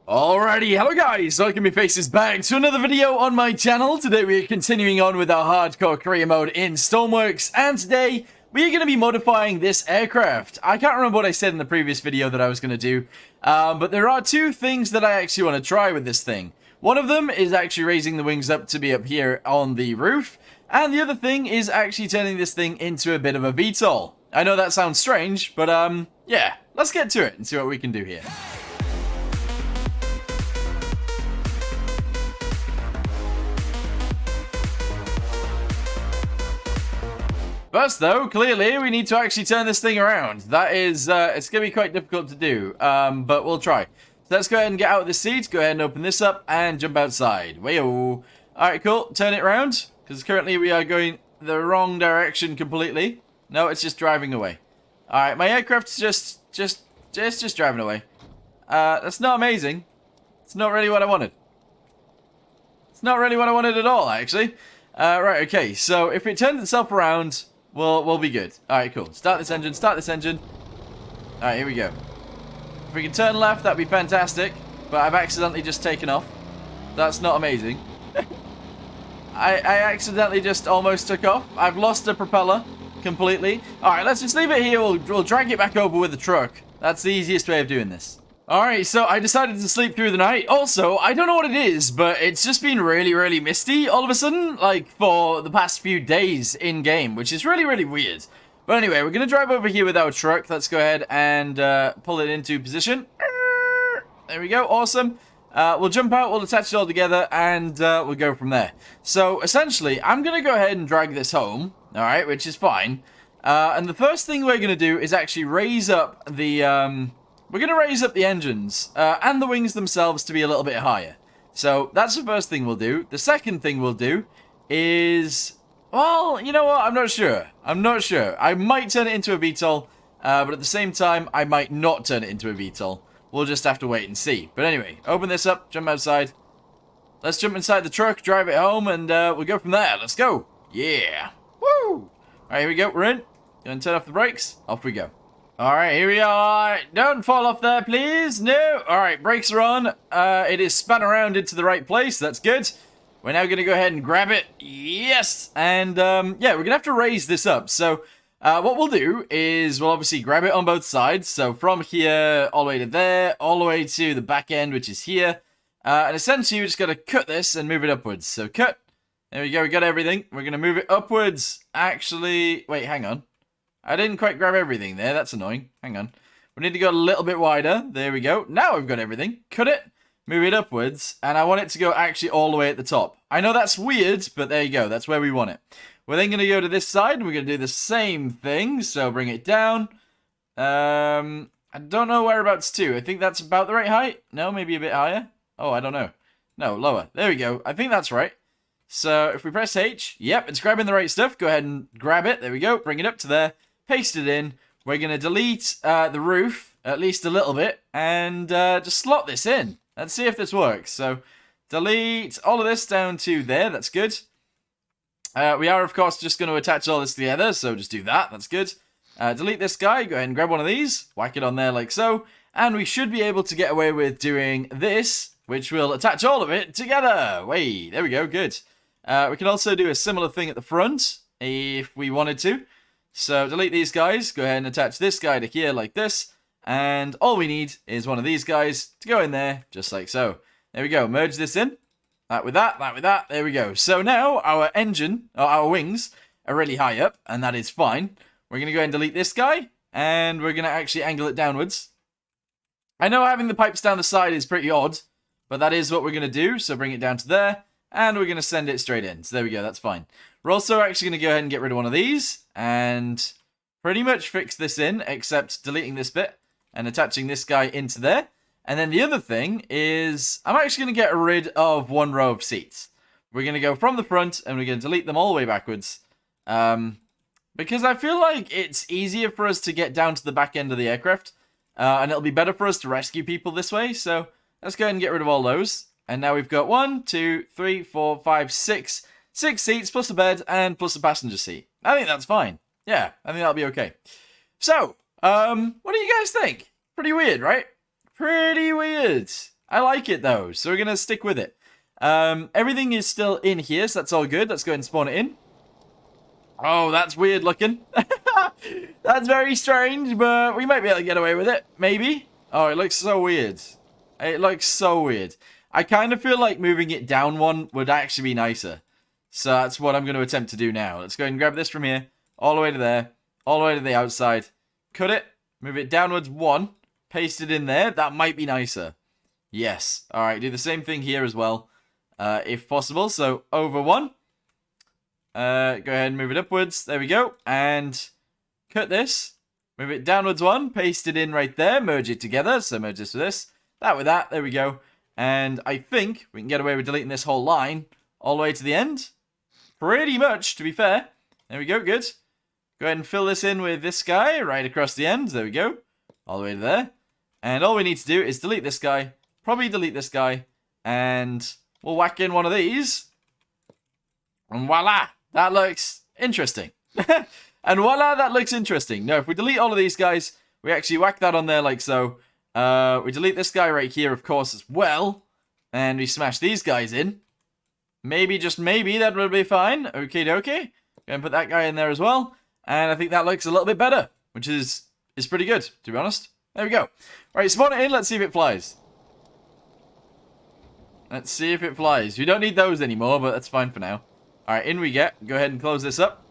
Alrighty, hello guys, welcome your faces back to another video on my channel. Today we are continuing on with our hardcore career mode in Stormworks, and today we are going to be modifying this aircraft. I can't remember what I said in the previous video that I was going to do, but there are two things that I actually want to try with this thing. One of them is actually raising the wings up to be up here on the roof, and the other thing is actually turning this thing into a bit of a VTOL. I know that sounds strange, but yeah, let's get to it and see what we can do here. First, though, clearly, we need to actually turn this thing around. That is, it's going to be quite difficult to do, but we'll try. So let's go ahead and get out of the seat, go ahead and open this up, and jump outside. Wayo. Alright, cool. Turn it around, because currently we are going the wrong direction completely. No, it's just driving away. Alright, my aircraft's just driving away. That's not amazing. It's not really what I wanted. It's not really what I wanted at all, actually. Right, okay, so if it turns itself around, we'll be good. Alright, cool. Start this engine, start this engine. Alright, here we go. If we can turn left, that'd be fantastic. But I've accidentally just taken off. That's not amazing. I accidentally just almost took off. I've lost the propeller completely. Alright, let's just leave it here. We'll drag it back over with the truck. That's the easiest way of doing this. Alright, so I decided to sleep through the night. Also, I don't know what it is, but it's just been really misty all of a sudden, like, for the past few days in-game, which is really weird. But anyway, we're going to drive over here with our truck. Let's go ahead and pull it into position. There we go, awesome. We'll jump out, we'll attach it all together, and we'll go from there. So, essentially, I'm going to go ahead and drag this home, alright, which is fine. And the first thing we're going to do is actually raise up the... We're going to raise up the engines and the wings themselves to be a little bit higher. So that's the first thing we'll do. The second thing we'll do is... Well, you know what? I'm not sure. I might turn it into a VTOL, but at the same time, I might not turn it into a VTOL. We'll just have to wait and see. But anyway, open this up, jump outside. Let's jump inside the truck, drive it home, and we'll go from there. Let's go. Yeah. Woo! Alright, here we go. We're in. Gonna turn off the brakes. Off we go. Alright, here we are. Don't fall off there, please. No. Alright, brakes are on. It is spun around into the right place. That's good. We're now going to go ahead and grab it. Yes. And, yeah, we're going to have to raise this up. So, what we'll do is we'll obviously grab it on both sides. So, from here all the way to there, all the way to the back end, which is here. And essentially, we just got to cut this and move it upwards. So, cut. There we go. We got everything. We're going to move it upwards. Actually, wait, hang on. I didn't quite grab everything there. That's annoying. Hang on. We need to go a little bit wider. There we go. Now we've got everything. Cut it. Move it upwards. And I want it to go actually all the way at the top. I know that's weird, but there you go. That's where we want it. We're then going to go to this side. And we're going to do the same thing. So bring it down. I don't know whereabouts to. I think that's about the right height. No, maybe a bit higher. Oh, I don't know. No, lower. There we go. I think that's right. So if we press H. Yep, it's grabbing the right stuff. Go ahead and grab it. There we go. Bring it up to there. Paste it in. We're going to delete the roof, at least a little bit, and just slot this in. Let's see if this works. So, delete all of this down to there. That's good. We are, of course, just going to attach all this together, so just do that. That's good. Delete this guy. Go ahead and grab one of these. Whack it on there like so. And we should be able to get away with doing this, which will attach all of it together. Wait, there we go. Good. We can also do a similar thing at the front, if we wanted to. So, delete these guys, go ahead and attach this guy to here like this, and all we need is one of these guys to go in there, just like so. There we go, merge this in, that with that, there we go. So now, our engine, or our wings, are really high up, and that is fine. We're going to go ahead and delete this guy, and we're going to actually angle it downwards. I know having the pipes down the side is pretty odd, but that is what we're going to do, so bring it down to there, and we're going to send it straight in. So there we go, that's fine. We're also actually going to go ahead and get rid of one of these and pretty much fix this in, except deleting this bit and attaching this guy into there. And then the other thing is I'm actually going to get rid of one row of seats. We're going to go from the front and we're going to delete them all the way backwards. Because I feel like it's easier for us to get down to the back end of the aircraft. And it'll be better for us to rescue people this way. So let's go ahead and get rid of all those. And now we've got 1, 2, 3, 4, 5, 6 seats plus a bed and plus a passenger seat. I think that's fine. Yeah, I think that'll be okay. So, what do you guys think? Pretty weird, right? Pretty weird. I like it, though, so we're going to stick with it. Everything is still in here, so that's all good. Let's go ahead and spawn it in. Oh, that's weird looking. That's very strange, but we might be able to get away with it. Maybe. Oh, it looks so weird. It looks so weird. I kind of feel like moving it down one would actually be nicer. So that's what I'm going to attempt to do now. Let's go ahead and grab this from here. All the way to there. All the way to the outside. Cut it. Move it downwards one. Paste it in there. That might be nicer. Yes. Alright, do the same thing here as well. If possible. So, over one. Go ahead and move it upwards. There we go. And cut this. Move it downwards one. Paste it in right there. Merge it together. So, merge this with this. That with that. There we go. And I think we can get away with deleting this whole line all the way to the end. Pretty much, to be fair. There we go. Good. Go ahead and fill this in with this guy right across the end. There we go. All the way to there. And all we need to do is delete this guy. Probably delete this guy. And we'll whack in one of these. And voila. That looks interesting. And voila, that looks interesting. Now, if we delete all of these guys, we actually whack that on there like so. We delete this guy right here, of course, as well. And we smash these guys in. Maybe, just maybe, that will be fine. Okie dokie. Go and put that guy in there as well. And I think that looks a little bit better, which is pretty good, to be honest. There we go. Right, spawn it in. Let's see if it flies. Let's see if it flies. We don't need those anymore, but that's fine for now. Alright, in we get. Go ahead and close this up.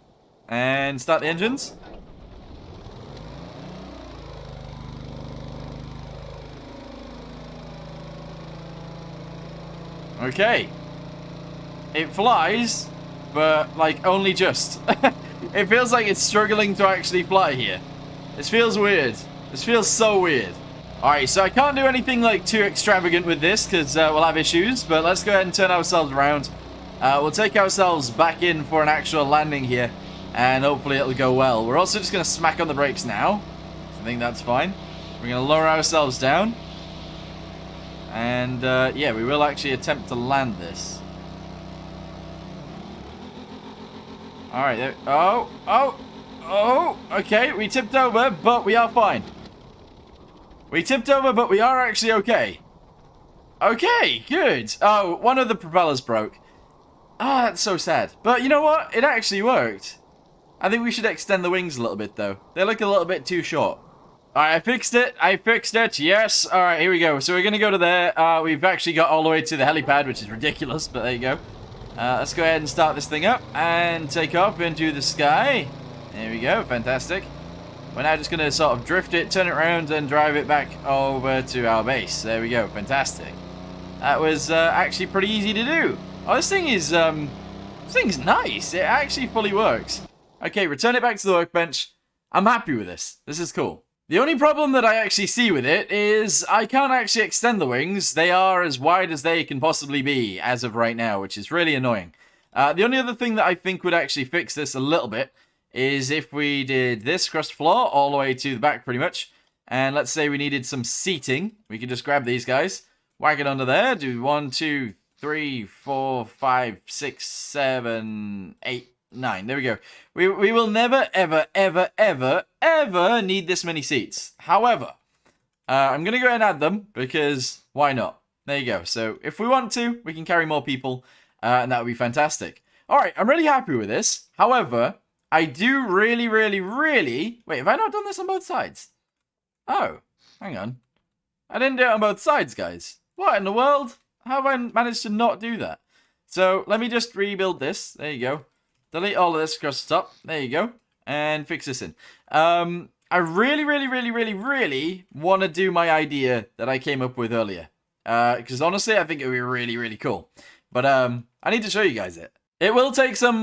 And start the engines. Okay. It flies, but, like, only just. It feels like it's struggling to actually fly here. This feels weird. This feels so weird. Alright, so I can't do anything, like, too extravagant with this, because we'll have issues, but let's go ahead and turn ourselves around. We'll take ourselves back in for an actual landing here, and hopefully it'll go well. We're also just going to smack on the brakes now. I think that's fine. We're going to lower ourselves down. And, yeah, we will actually attempt to land this. Alright, there. Oh, okay, we tipped over, but we are fine. We tipped over, but we are actually okay. Okay, good. Oh, one of the propellers broke. Ah, that's so sad. But you know what? It actually worked. I think we should extend the wings a little bit, though. They look a little bit too short. Alright, I fixed it. I fixed it. Yes. Alright, here we go. So we're going to go to there. We've actually got all the way to the helipad, which is ridiculous, but there you go. Let's go ahead and start this thing up and take off into the sky. There we go. Fantastic. We're now just going to sort of drift it, turn it around, and drive it back over to our base. There we go. Fantastic. That was actually pretty easy to do. Oh, this thing's nice. It actually fully works. Okay, return it back to the workbench. I'm happy with this. This is cool. The only problem that I actually see with it is I can't actually extend the wings. They are as wide as they can possibly be as of right now, which is really annoying. The only other thing that I think would actually fix this a little bit is if we did this across the floor all the way to the back pretty much. And let's say we needed some seating. We could just grab these guys, whack it under there, do 1, 2, 3, 4, 5, 6, 7, 8, 9. There we go. We will never, ever, ever, ever, ever need this many seats. However, I'm going to go ahead and add them because why not? There you go. So if we want to, we can carry more people and that would be fantastic. All right, I'm really happy with this. However, I do really... Wait, have I not done this on both sides? Oh, hang on. I didn't do it on both sides, guys. What in the world? How have I managed to not do that? So let me just rebuild this. There you go. Delete all of this across the top. There you go. And fix this in. I really want to do my idea that I came up with earlier. Because honestly, I think it would be really cool. But I need to show you guys it. It will take some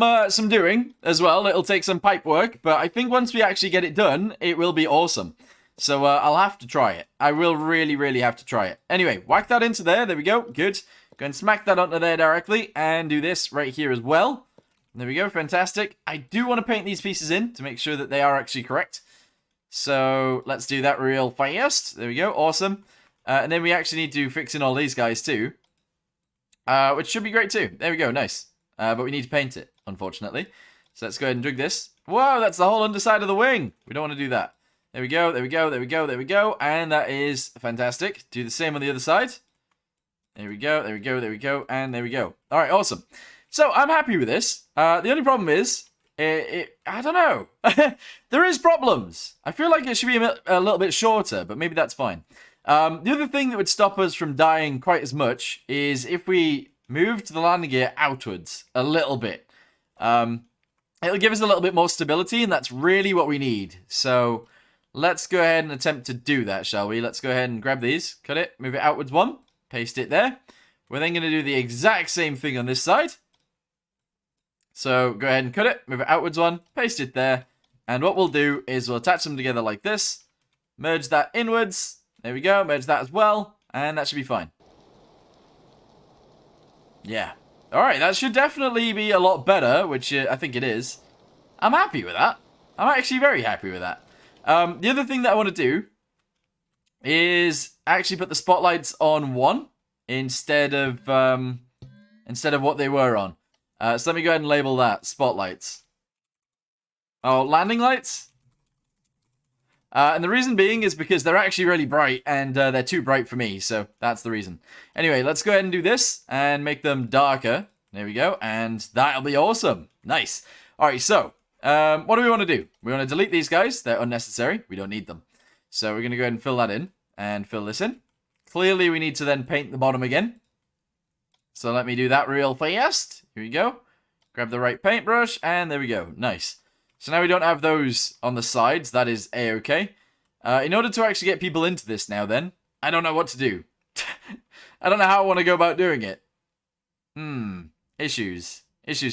doing as well. It'll take some pipe work. But I think once we actually get it done, it will be awesome. So I'll have to try it. I will really have to try it. Anyway, whack that into there. There we go. Good. Go and smack that onto there directly. And do this right here as well. There we go, fantastic. I do want to paint these pieces in to make sure that they are actually correct. So let's do that real fast. There we go, awesome. And then we actually need to fix in all these guys too. Which should be great too. There we go, nice. But we need to paint it, unfortunately. So let's go ahead and drag this. Whoa, that's the whole underside of the wing. We don't want to do that. There we go, there we go, there we go, there we go. And that is fantastic. Do the same on the other side. There we go, there we go, there we go, and there we go. All right, awesome. So I'm happy with this. The only problem is, I don't know. There is problems. I feel like it should be a little bit shorter, but maybe that's fine. The other thing that would stop us from dying quite as much is if we moved the landing gear outwards a little bit. It'll give us a little bit more stability, and that's really what we need. So let's go ahead and attempt to do that, shall we? Let's go ahead and grab these, cut it, move it outwards one, paste it there. We're then going to do the exact same thing on this side. So go ahead and cut it, move it outwards one, paste it there. And what we'll do is we'll attach them together like this. Merge that inwards. There we go, merge that as well. And that should be fine. Yeah. Alright, that should definitely be a lot better, which I think it is. I'm happy with that. I'm actually very happy with that. The other thing that I want to do is actually put the spotlights on one instead of what they were on. So let me go ahead and label that spotlights. Oh, landing lights? And the reason being is because they're actually really bright, and they're too bright for me, so that's the reason. Anyway, let's go ahead and do this, and make them darker. There we go, and that'll be awesome. Nice. Alright, so, what do we want to do? We want to delete these guys. They're unnecessary. We don't need them. So we're going to go ahead and fill that in, and fill this in. Clearly, we need to then paint the bottom again. So let me do that real fast. Here we go. Grab the right paintbrush, and there we go. Nice. So now we don't have those on the sides. That is A-okay. In order to actually get people into this now then, I don't know what to do. I don't know how I want to go about doing it. Issues.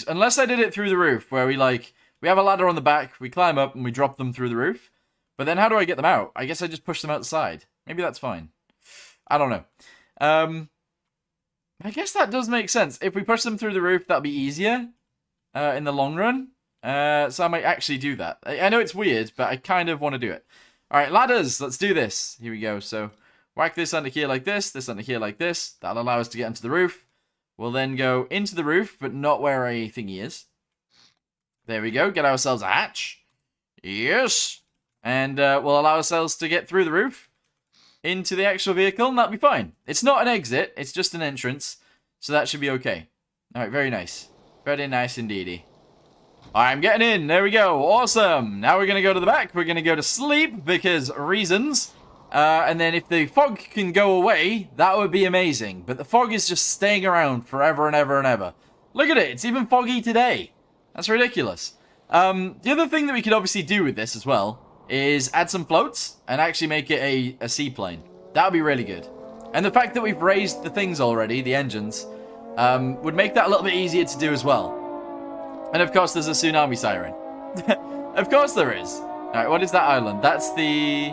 Unless I did it through the roof, where we have a ladder on the back, we climb up, and we drop them through the roof. But then how do I get them out? I guess I just push them outside. Maybe that's fine. I don't know. I guess that does make sense. If we push them through the roof, that'll be easier in the long run. So I might actually do that. I know it's weird, but I kind of want to do it. Alright, ladders. Let's do this. Here we go. So whack this under here like this under here like this. That'll allow us to get onto the roof. We'll then go into the roof, but not where a thingy is. There we go. Get ourselves a hatch. Yes. And we'll allow ourselves to get through the roof into the actual vehicle, and that'll be fine. It's not an exit. It's just an entrance. So that should be okay. Alright, very nice. Very nice indeedy. I'm getting in. There we go. Awesome. Now we're going to go to the back. We're going to go to sleep because reasons. And then if the fog can go away, that would be amazing. But the fog is just staying around forever and ever and ever. Look at it. It's even foggy today. That's ridiculous. The other thing that we could obviously do with this as well is add some floats and actually make it a seaplane. That would be really good. And the fact that we've raised the things already, the engines, would make that a little bit easier to do as well. And of course, there's a tsunami siren. Of course there is. Alright, what is that island? That's the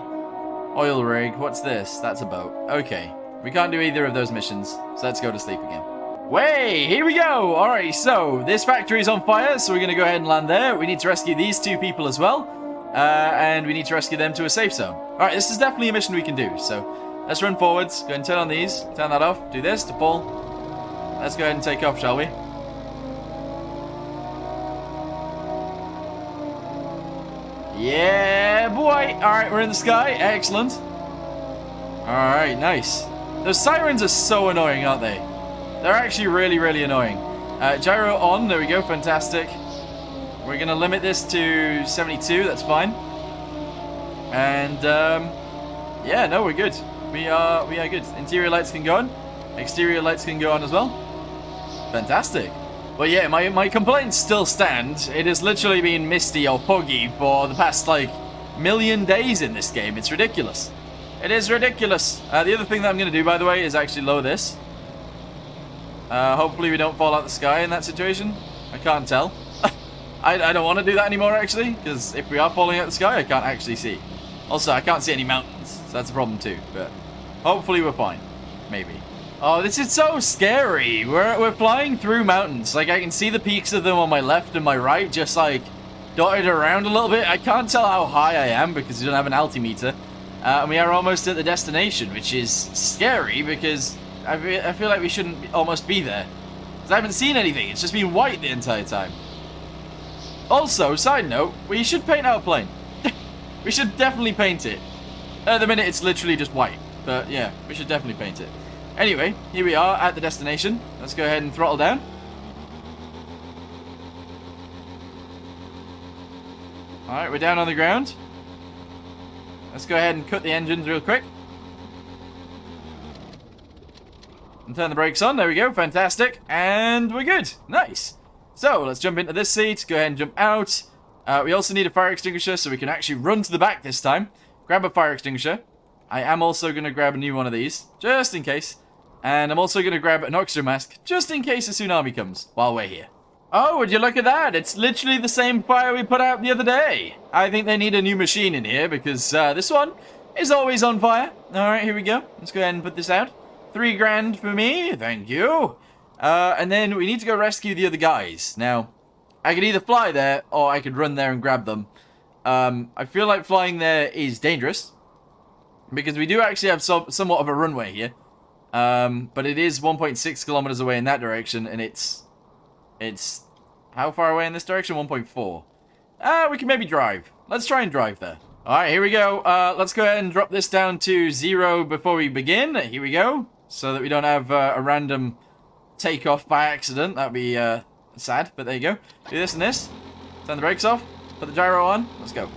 oil rig. What's this? That's a boat. Okay. We can't do either of those missions, so let's go to sleep again. Way! Here we go! Alright, so this factory is on fire, so we're going to go ahead and land there. We need to rescue these two people as well. And we need to rescue them to a safe zone. Alright, this is definitely a mission we can do, so let's run forwards. Go ahead and turn on these. Turn that off. Do this to pull. Let's go ahead and take off, shall we? Yeah, boy. Alright, we're in the sky. Excellent. Alright, nice. Those sirens are so annoying, aren't they? They're actually really, really annoying. Gyro on. There we go. Fantastic. We're going to limit this to 72. That's fine. And, yeah, no, we're good. We are good. Interior lights can go on. Exterior lights can go on as well. Fantastic. But yeah, my complaints still stand. It has literally been misty or foggy for the past, million days in this game. It's ridiculous. It is ridiculous. The other thing that I'm going to do, by the way, is actually lower this. Hopefully we don't fall out the sky in that situation. I can't tell. I don't want to do that anymore, actually, because if we are falling out the sky, I can't actually see. Also, I can't see any mountains, so that's a problem too. But hopefully we're fine. Maybe. Oh, this is so scary. We're flying through mountains. I can see the peaks of them on my left and my right, just dotted around a little bit. I can't tell how high I am because we don't have an altimeter. And we are almost at the destination, which is scary because I feel like we shouldn't almost be there. Because I haven't seen anything. It's just been white the entire time. Also, side note, we should paint our plane. We should definitely paint it. At the minute, it's literally just white. But yeah, we should definitely paint it. Anyway, here we are at the destination. Let's go ahead and throttle down. Alright, we're down on the ground. Let's go ahead and cut the engines real quick. And turn the brakes on. There we go. Fantastic. And we're good. Nice. So, let's jump into this seat. Go ahead and jump out. We also need a fire extinguisher so we can actually run to the back this time. Grab a fire extinguisher. I am also going to grab a new one of these, just in case. And I'm also going to grab an oxygen mask, just in case a tsunami comes while we're here. Oh, would you look at that? It's literally the same fire we put out the other day. I think they need a new machine in here because this one is always on fire. Alright, here we go. Let's go ahead and put this out. 3 grand for me. Thank you. And then we need to go rescue the other guys. Now, I could either fly there or I could run there and grab them. I feel like flying there is dangerous because we do actually have somewhat of a runway here. But it is 1.6 kilometers away in that direction, and it's how far away in this direction? 1.4. We can maybe drive. Let's try and drive there. Alright, here we go. Let's go ahead and drop this down to 0 before we begin. Here we go. So that we don't have a random takeoff by accident. That would be sad, but there you go. Do this and this. Turn the brakes off. Put the gyro on. Let's go.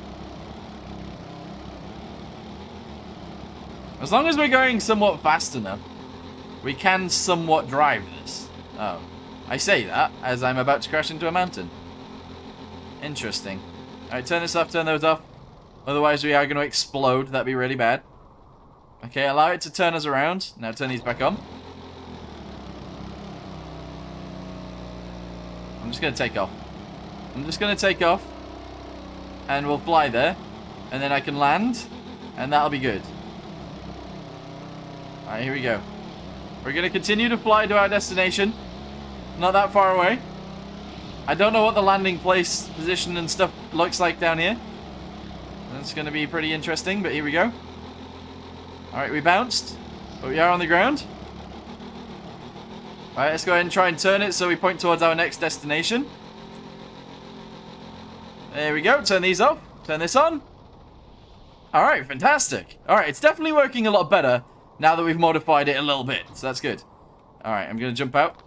As long as we're going somewhat fast enough, we can somewhat drive this. Oh. I say that as I'm about to crash into a mountain. Interesting. Alright, turn this off, turn those off. Otherwise we are going to explode. That'd be really bad. Okay, allow it to turn us around. Now turn these back on. I'm just going to take off. I'm just going to take off. And we'll fly there. And then I can land. And that'll be good. Alright, here we go. We're going to continue to fly to our destination. Not that far away. I don't know what the landing place position and stuff looks like down here. That's going to be pretty interesting, but here we go. Alright, we bounced. But we are on the ground. Alright, let's go ahead and try and turn it so we point towards our next destination. There we go. Turn these off. Turn this on. Alright, fantastic. Alright, it's definitely working a lot better now that we've modified it a little bit. So that's good. Alright, I'm going to jump out.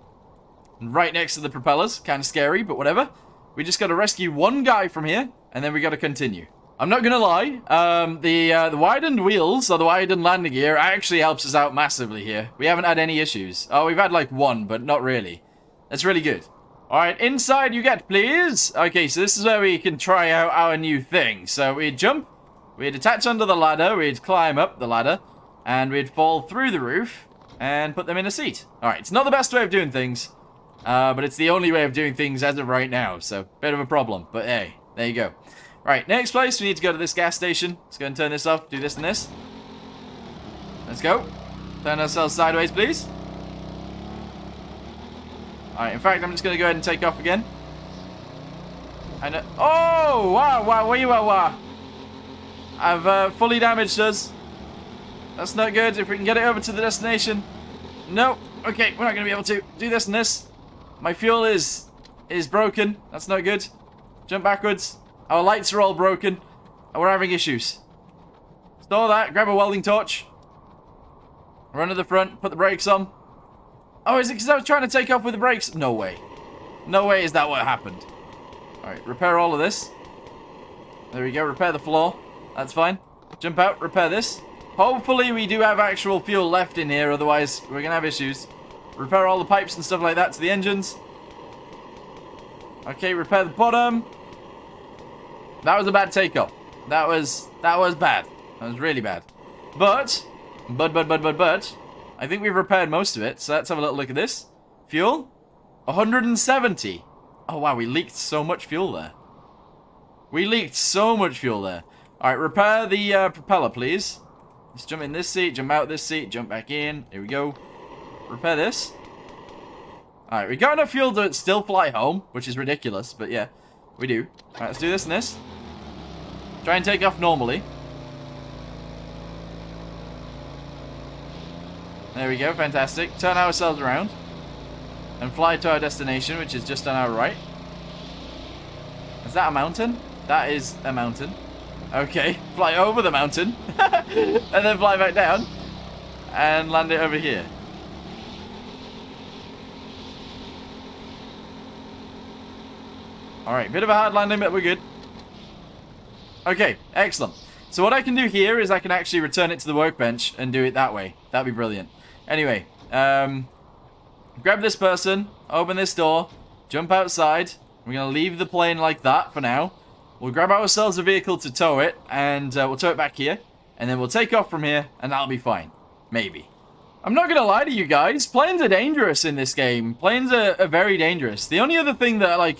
Right next to the propellers. Kind of scary, but whatever. We just got to rescue one guy from here, and then we got to continue. I'm not going to lie. The widened wheels, or the widened landing gear, actually helps us out massively here. We haven't had any issues. Oh, we've had like one, but not really. That's really good. Alright, inside you get, please. Okay, so this is where we can try out our new thing. So we'd jump, we'd attach onto the ladder, we'd climb up the ladder, and we'd fall through the roof, and put them in a seat. Alright, it's not the best way of doing things. But it's the only way of doing things as of right now, so bit of a problem, but hey, there you go. Right, next place, we need to go to this gas station. Let's go and turn this off, do this and this. Let's go. Turn ourselves sideways, please. Alright, in fact, I'm just going to go ahead and take off again. And, oh, wow, wow. I've fully damaged us. That's not good. If we can get it over to the destination. No, okay, we're not going to be able to do this and this. My fuel is broken. That's not good. Jump backwards. Our lights are all broken. And we're having issues. Store that. Grab a welding torch. Run to the front. Put the brakes on. Oh, is it because I was trying to take off with the brakes? No way. No way is that what happened. Alright, repair all of this. There we go. Repair the floor. That's fine. Jump out. Repair this. Hopefully we do have actual fuel left in here. Otherwise, we're going to have issues. Repair all the pipes and stuff like that to the engines. Okay, repair the bottom. That was a bad takeoff. That was bad. That was really bad. But, I think we've repaired most of it. So let's have a little look at this. Fuel, 170. Oh wow, we leaked so much fuel there. We leaked so much fuel there. All right, repair the propeller, please. Let's jump in this seat, jump out this seat, jump back in. Here we go. Repair this. Alright, we got enough fuel to still fly home, which is ridiculous, but yeah, we do. Alright, let's do this and this. Try and take off normally. There we go, fantastic. Turn ourselves around. And fly to our destination, which is just on our right. Is that a mountain? That is a mountain. Okay, fly over the mountain. And then fly back down. And land it over here. Alright, bit of a hard landing, but we're good. Okay, excellent. So what I can do here is I can actually return it to the workbench and do it that way. That'd be brilliant. Anyway, grab this person, open this door, jump outside. We're going to leave the plane like that for now. We'll grab ourselves a vehicle to tow it, and we'll tow it back here. And then we'll take off from here, and that'll be fine. Maybe. I'm not going to lie to you guys. Planes are dangerous in this game. Planes are very dangerous. The only other thing that, like,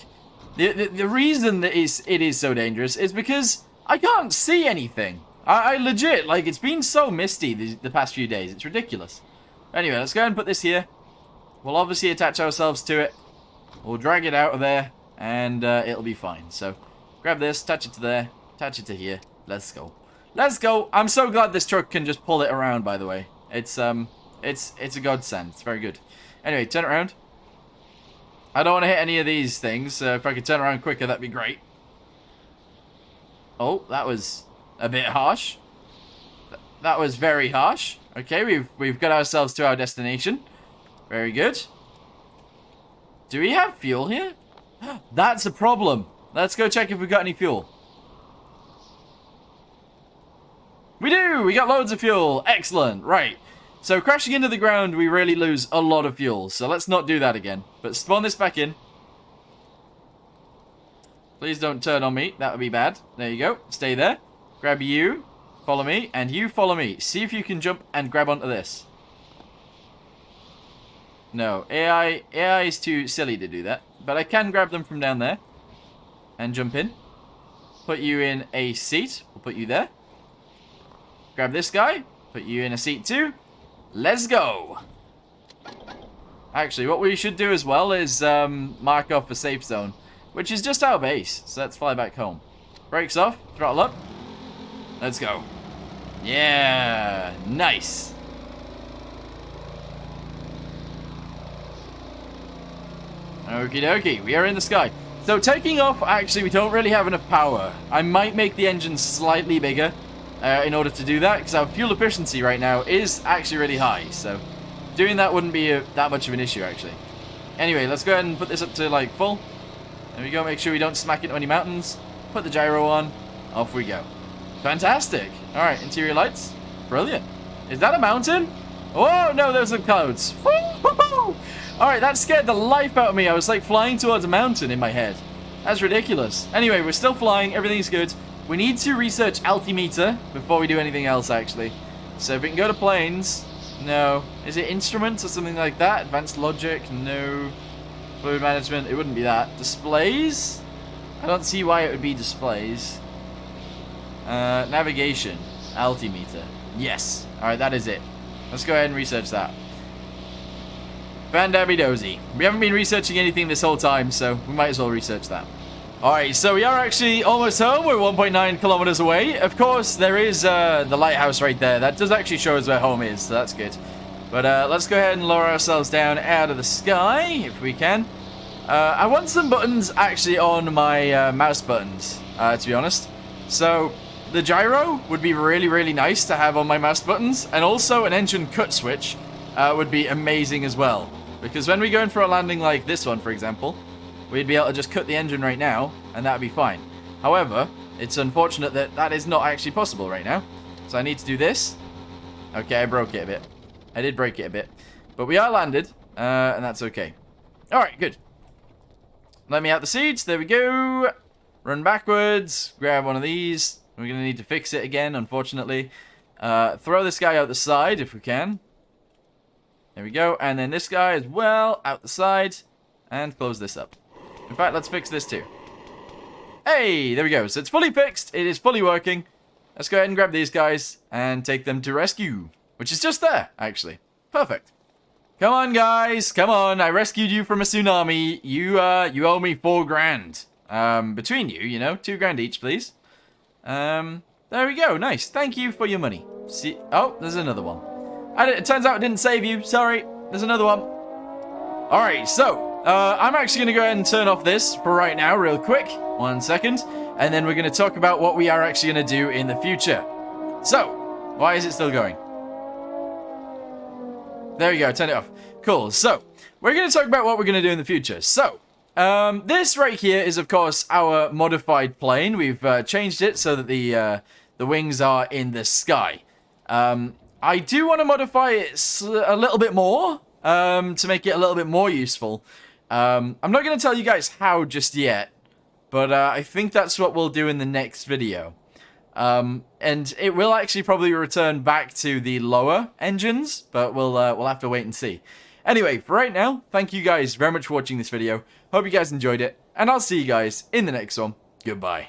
the reason that it is so dangerous is because I can't see anything. I legit, like, it's been so misty the past few days. It's ridiculous. Anyway, let's go ahead and put this here. We'll obviously attach ourselves to it. We'll drag it out of there, and it'll be fine. So, grab this, attach it to there, attach it to here. Let's go. Let's go. I'm so glad this truck can just pull it around, by the way. It's a godsend. It's very good. Anyway, turn it around. I don't want to hit any of these things, so if I could turn around quicker, that'd be great. Oh, that was a bit harsh. That was very harsh. Okay, we've got ourselves to our destination. Very good. Do we have fuel here? That's a problem. Let's go check if we've got any fuel. We do! We got loads of fuel. Excellent. Right. So crashing into the ground, we really lose a lot of fuel. So let's not do that again. But spawn this back in. Please don't turn on me. That would be bad. There you go. Stay there. Grab you. Follow me. And you follow me. See if you can jump and grab onto this. No. AI is too silly to do that. But I can grab them from down there. And jump in. Put you in a seat. We'll put you there. Grab this guy. Put you in a seat too. Let's go. Actually, what we should do as well is mark off a safe zone, which is just our base. So let's fly back home. Brakes off. Throttle up. Let's go. Yeah. Nice. Okie dokie. We are in the sky. So taking off, actually, we don't really have enough power. I might make the engine slightly bigger. In order to do that, because our fuel efficiency right now is actually really high, so doing that wouldn't be that much of an issue, actually. Anyway, let's go ahead and put this up to, like, full. There we go, make sure we don't smack into any mountains. Put the gyro on. Off we go. Fantastic. Alright, interior lights. Brilliant. Is that a mountain? Oh, no, there's some clouds. Alright, that scared the life out of me. I was, like, flying towards a mountain in my head. That's ridiculous. Anyway, we're still flying. Everything's good. We need to research altimeter before we do anything else, actually. So if we can go to planes, no. Is it instruments or something like that? Advanced logic, no. Fluid management, it wouldn't be that. Displays? I don't see why it would be displays. Navigation, altimeter. Yes. Alright, that is it. Let's go ahead and research that. Vandabby-dozy. We haven't been researching anything this whole time, so we might as well research that. Alright, so we are actually almost home. We're 1.9 kilometers away. Of course, there is the lighthouse right there. That does actually show us where home is, so that's good. But let's go ahead and lower ourselves down out of the sky, if we can. I want some buttons actually on my mouse buttons, to be honest. So, the gyro would be really, really nice to have on my mouse buttons. And also an engine cut switch would be amazing as well. Because when we go in for a landing like this one, for example, we'd be able to just cut the engine right now, and that would be fine. However, it's unfortunate that that is not actually possible right now. So I need to do this. Okay, I broke it a bit. I did break it a bit. But we are landed, and that's okay. Alright, good. Let me out the seats. There we go. Run backwards. Grab one of these. We're going to need to fix it again, unfortunately. Throw this guy out the side, if we can. There we go. And then this guy as well, out the side. And close this up. In fact, let's fix this too. Hey, there we go. So it's fully fixed. It is fully working. Let's go ahead and grab these guys and take them to rescue. Which is just there, actually. Perfect. Come on, guys. Come on. I rescued you from a tsunami. You owe me $4,000. Between you, you know. $2,000 each, please. There we go. Nice. Thank you for your money. See. Oh, there's another one. It turns out it didn't save you. Sorry. There's another one. Alright, so. I'm actually going to go ahead and turn off this for right now, real quick. 1 second. And then we're going to talk about what we are actually going to do in the future. So, why is it still going? There we go, turn it off. Cool, so, we're going to talk about what we're going to do in the future. So, This right here is, of course, our modified plane. We've changed it so that the wings are in the sky. I do want to modify it a little bit more to make it a little bit more useful. I'm not going to tell you guys how just yet, but I think that's what we'll do in the next video. And it will actually probably return back to the lower engines, but we'll have to wait and see. Anyway, for right now, thank you guys very much for watching this video. Hope you guys enjoyed it, and I'll see you guys in the next one. Goodbye.